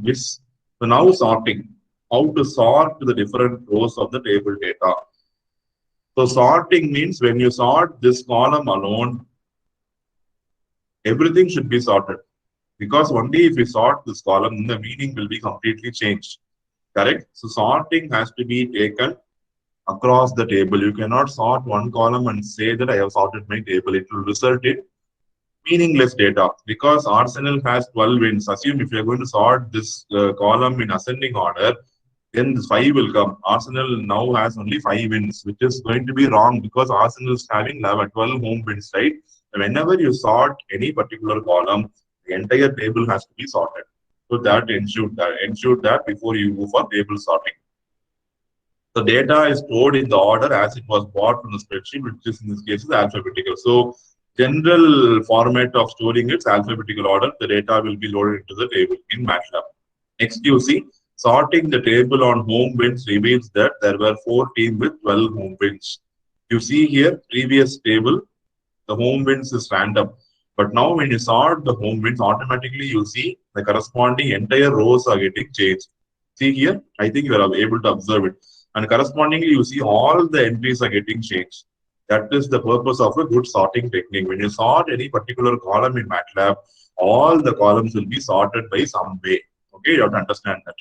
Yes. So now sorting. How to sort the different rows of the table data. So sorting means when you sort this column alone, everything should be sorted. Because only if we sort this column, the meaning will be completely changed. Correct? So sorting has to be taken across the table. You cannot sort one column and say that I have sorted my table. It will result in meaningless data because Arsenal has 12 wins. Assume if you're going to sort this column in ascending order, then this 5 will come. Arsenal now has only 5 wins, which is going to be wrong because Arsenal is having 11, 12 home wins, right? Whenever you sort any particular column, the entire table has to be sorted. So that ensure that before you move for table sorting. The data is stored in the order as it was bought from the spreadsheet, which is in this case is alphabetical. So general format of storing its alphabetical order, the data will be loaded into the table in MATLAB. Next, you see sorting the table on home wins reveals that there were 4 teams with 12 home wins. You see here, previous table, the home wins is random. But now when you sort the home wins, automatically you see the corresponding entire rows are getting changed. See here, I think you are able to observe it. And correspondingly, you see all the entries are getting changed. That is the purpose of a good sorting technique. When you sort any particular column in MATLAB, all the columns will be sorted by some way. Okay, you have to understand that.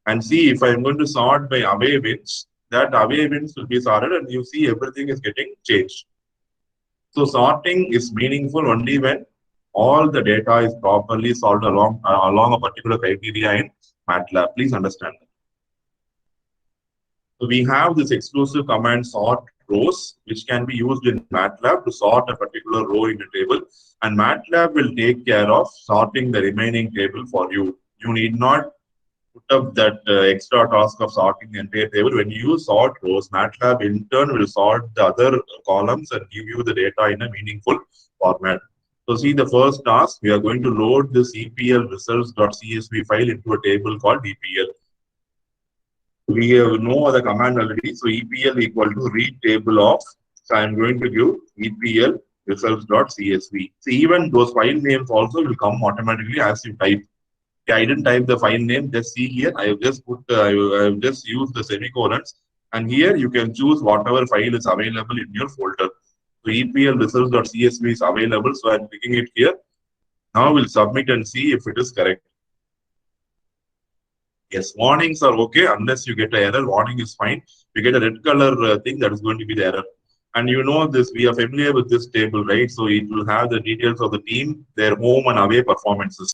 And see if I'm going to sort by away wins, that away wins will be sorted and you see everything is getting changed. So sorting is meaningful only when all the data is properly sorted along a particular criteria in MATLAB. Please understand that. So we have this exclusive command sort rows, which can be used in MATLAB to sort a particular row in a table. And MATLAB will take care of sorting the remaining table for you. You need not put up that extra task of sorting the entire table. When you sort rows, MATLAB in turn will sort the other columns and give you the data in a meaningful format. So see the first task, we are going to load this EPL results.csv file into a table called EPL. We have no other command already. So EPL equal to read table of. So I'm going to give EPL results.csv. So even those file names also will come automatically as you type. Okay, I didn't type the file name. Just see here. I have just put. I have just used the semicolons, and here you can choose whatever file is available in your folder. So EPL results.csv is available. So I'm clicking it here. Now we'll submit and see if it is correct. Yes, warnings are okay unless you get an error. Warning is fine. You get a red color thing, that is going to be the error. And you know this, we are familiar with this table, right? So it will have the details of the team, their home and away performances.